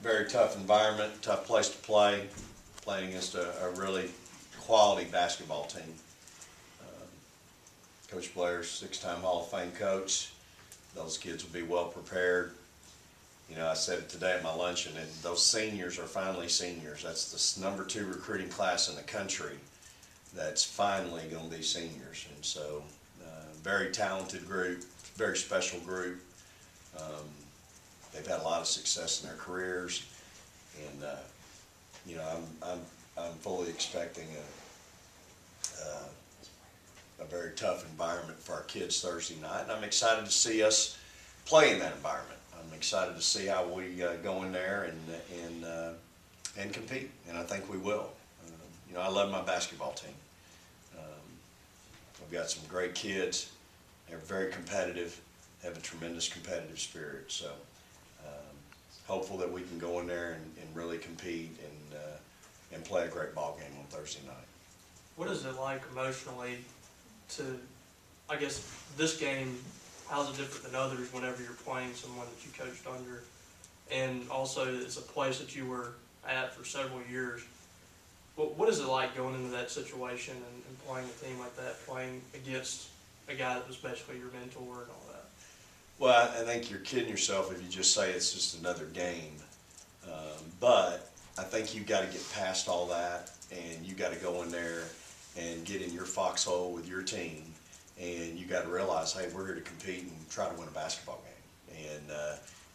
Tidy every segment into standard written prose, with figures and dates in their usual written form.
very tough environment, tough place to play, playing against a really quality basketball team. Coach Blair's 6-time Hall of Fame coach. Those kids will be well prepared. You know, I said it today at my luncheon, and those seniors are finally seniors. That's the #2 recruiting class in the country that's finally going to be seniors. And so, very talented group, very special group. They've had a lot of success in their careers, and you know, I'm fully expecting a very tough environment for our kids Thursday night, and I'm excited to see us play in that environment. I'm excited to see how we go in there and compete, and I think we will. You know, I love my basketball team. I've got some great kids. They're very competitive, have a tremendous competitive spirit. So hopeful that we can go in there and really compete and play a great ball game on Thursday night. What is it like emotionally to, I guess, this game, how's it different than others whenever you're playing someone that you coached under? And also, it's a place that you were at for several years. What is it like going into that situation and playing a team like that, playing against a guy that was basically your mentor and all that? Well, I think you're kidding yourself if you just say it's just another game. But I think you've got to get past all that, and you got to go in there and get in your foxhole with your team, and you got to realize, hey, we're here to compete and try to win a basketball game,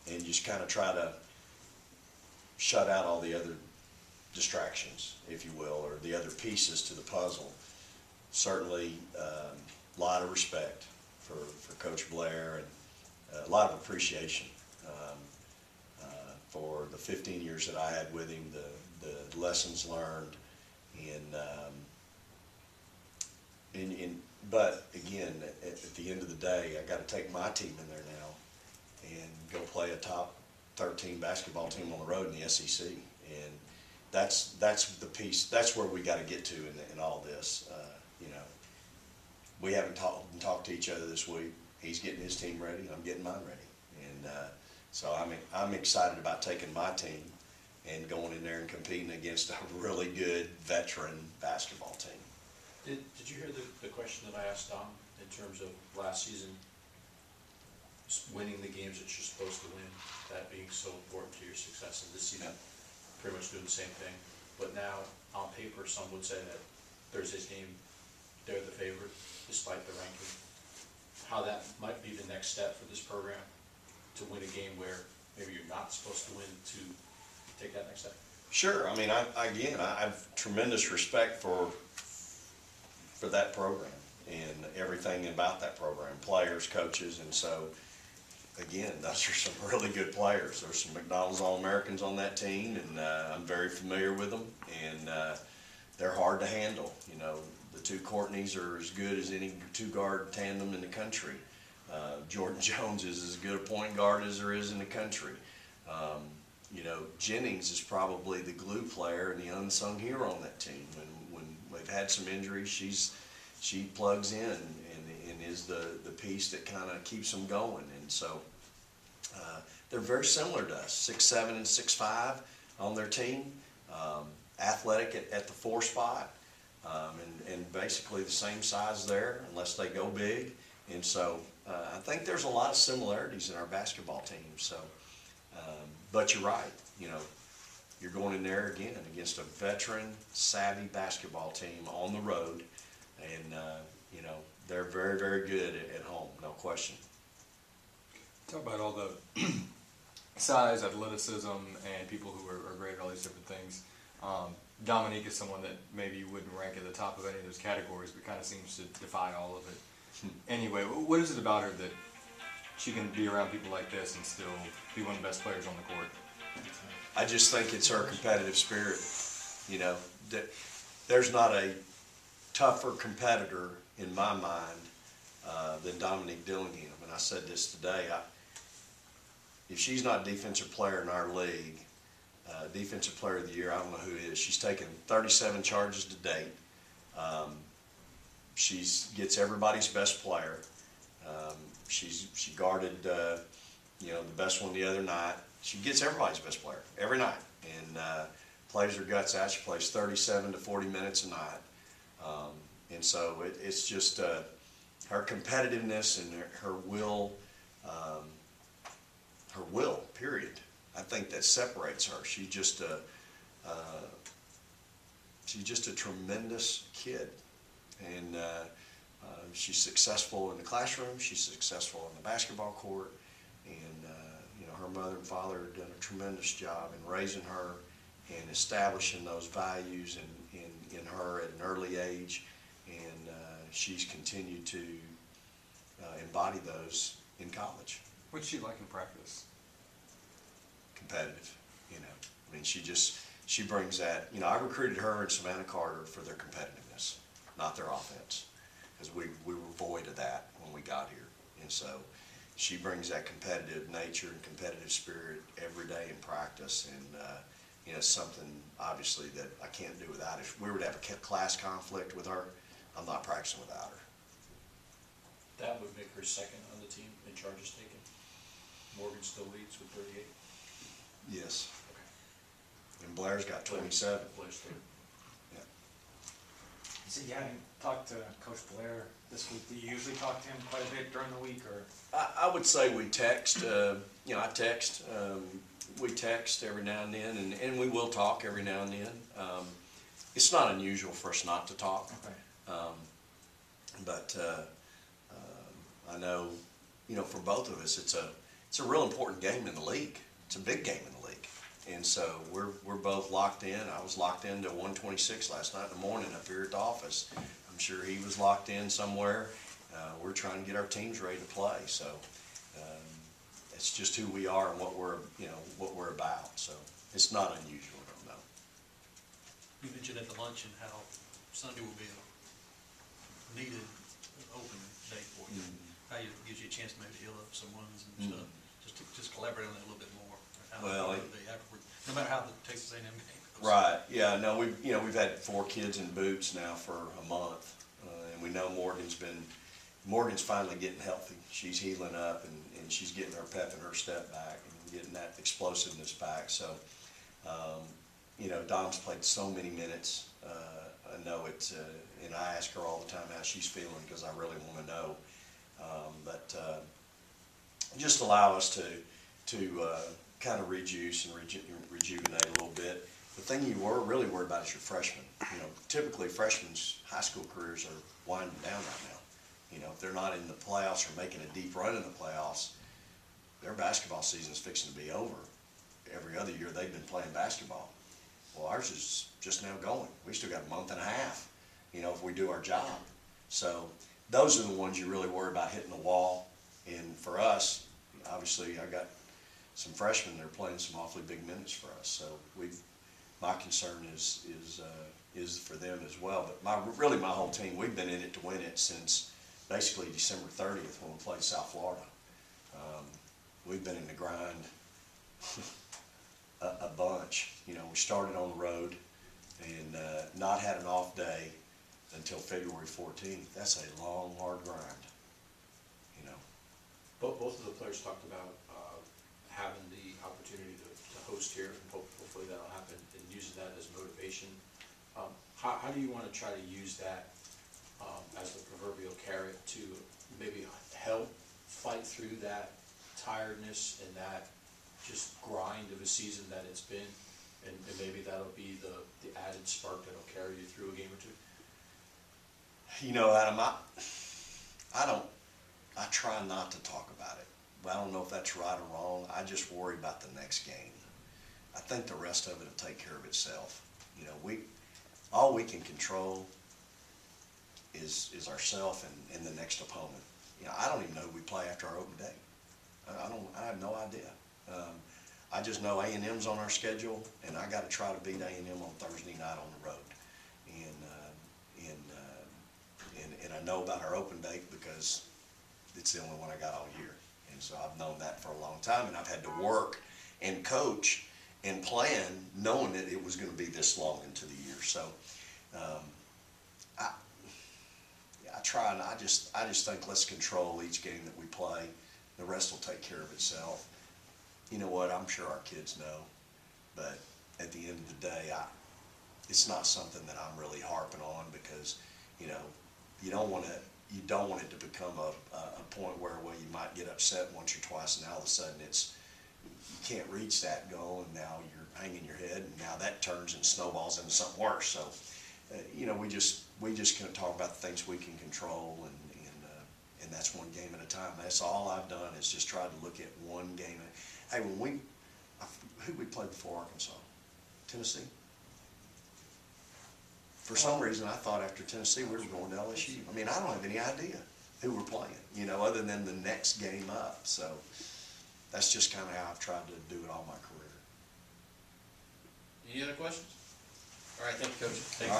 and just kind of try to shut out all the other distractions, if you will, or the other pieces to the puzzle. Certainly, a lot of respect for Coach Blair, and a lot of appreciation for the 15 years that I had with him, the lessons learned, but again, at the end of the day, I got to take my team in there now and go play a top 13 basketball team on the road in the SEC, and that's the piece. That's where we got to get to in all this. You know, we haven't talked to each other this week. He's getting his team ready, I'm getting mine ready, and so I'm excited about taking my team and going in there and competing against a really good veteran basketball team. Did you hear the question that I asked Dom in terms of last season, winning the games that you're supposed to win, that being so important to your success, and this season pretty much doing the same thing, but now on paper some would say that Thursday's game, they're the favorite despite the ranking. How that might be the next step for this program to win a game where maybe you're not supposed to win, to take that next step? Sure. I mean, I have tremendous respect for that program and everything about that program, players, coaches, and so, again, those are some really good players. There's some McDonald's All-Americans on that team, and I'm very familiar with them, and they're hard to handle. You know, the two Courtneys are as good as any two-guard tandem in the country. Jordan Jones is as good a point guard as there is in the country. You know, Jennings is probably the glue player and the unsung hero on that team. When they've had some injuries, she plugs in and is the piece that kind of keeps them going. And so they're very similar to us, 6'7" and 6'5" on their team, athletic at the 4 spot, and basically the same size there unless they go big. And so I think there's a lot of similarities in our basketball team. So, but you're right, you know, you're going in there again against a veteran, savvy basketball team on the road, and you know, they're very, very good at home, no question. Talk about all the size, athleticism, and people who are great at all these different things. Dominique is someone that maybe you wouldn't rank at the top of any of those categories, but kind of seems to defy all of it. Anyway, what is it about her that she can be around people like this and still be one of the best players on the court? I just think it's her competitive spirit. You know, there's not a tougher competitor in my mind than Dominique Dillingham. And I said this today. If she's not defensive player in our league, defensive player of the year, I don't know who it is. She's taken 37 charges to date. She gets everybody's best player. She guarded, you know, the best one the other night. she gets everybody's best player every night, and plays her guts out. She plays 37 to 40 minutes a night, and so it's just her competitiveness and her will, period. I think that separates her. She's just a tremendous kid, and she's successful in the classroom. She's successful on the basketball court, and her mother and father have done a tremendous job in raising her and establishing those values in her at an early age, and she's continued to embody those in college. What's she like in practice? Competitive, I mean, she brings that. I recruited her and Savannah Carter for their competitiveness, not their offense, because we were void of that when we got here, and so she brings that competitive nature and competitive spirit every day in practice, and it's something obviously that I can't do without it. If we were to have a class conflict with her, I'm not practicing without her. That would make her second on the team in charges taken. Morgan still leads with 38. Yes. Okay. And Blair's got 27. Blair's third. Yeah. So you haven't talked to Coach Blair this week. Do you usually talk to him quite a bit during the week, or? I would say we text. I text. We text every now and then, and we will talk every now and then. It's not unusual for us not to talk. Okay. But I know, for both of us, it's a real important game in the league. It's a big game in the league, and so we're both locked in. I was locked into 126 last night in the morning up here at the office. I'm sure he was locked in somewhere. We're trying to get our teams ready to play. So it's just who we are and what we're about. So it's not unusual. No. You mentioned at the luncheon how Sunday will be a needed open day for you. How it gives you a chance to maybe heal up some wounds and stuff. Just collaborate on that a little bit more. Well, no matter how the Texas A&M game goes. Right. Yeah. No. We've had 4 kids in boots now for a month, and we know Morgan's finally getting healthy. She's healing up, and she's getting her pep and her step back and getting that explosiveness back. So, Dom's played so many minutes. I know it, and I ask her all the time how she's feeling because I really want to know. But just allow us to kind of rejuice and rejuvenate a little bit. The thing you were really worried about is your freshmen. Typically freshmen's high school careers are winding down right now. If they're not in the playoffs or making a deep run in the playoffs, their basketball season is fixing to be over. Every other year they've been playing basketball. Well, ours is just now going. We still got a month and a half, if we do our job. So those are the ones you really worry about hitting the wall. And for us, obviously, I got some freshmen that are playing some awfully big minutes for us. So my concern is for them as well. But my whole team, we've been in it to win it since basically December 30th when we played South Florida. We've been in the grind a bunch. We started on the road and not had an off day until February 14th. That's a long, hard grind. Both of the players talked about having the opportunity to host here, and hopefully that'll happen, and using that as motivation. How do you want to try to use that as the proverbial carrot to maybe help fight through that tiredness and that just grind of a season that it's been, and maybe that'll be the added spark that'll carry you through a game or two? Adam, I try not to talk about it. But I don't know if that's right or wrong. I just worry about the next game. I think the rest of it will take care of itself. All we can control is ourselves and the next opponent. I don't even know who we play after our open day. I have no idea. I just know A&M's on our schedule, and I got to try to beat A&M on Thursday night on the road. And I know about our open date because it's the only one I got all year. And so I've known that for a long time, and I've had to work and coach and plan knowing that it was going to be this long into the year. So I try, and I just think let's control each game that we play. The rest will take care of itself. you know what, I'm sure our kids know, but at the end of the day, it's not something that I'm really harping on because, you know, you don't want it to become a point where, well, you might get upset once or twice and now all of a sudden you can't reach that goal and now you're hanging your head and now that turns and snowballs into something worse. So, you know, we just can talk about the things we can control and that's one game at a time. That's all I've done is just tried to look at one game. Hey, who we played before Arkansas? Tennessee? For some reason, I thought after Tennessee, we were going to LSU. I mean, I don't have any idea who we're playing, you know, other than the next game up. So that's just kind of how I've tried to do it all my career. Any other questions? All right, thank you, Coach. All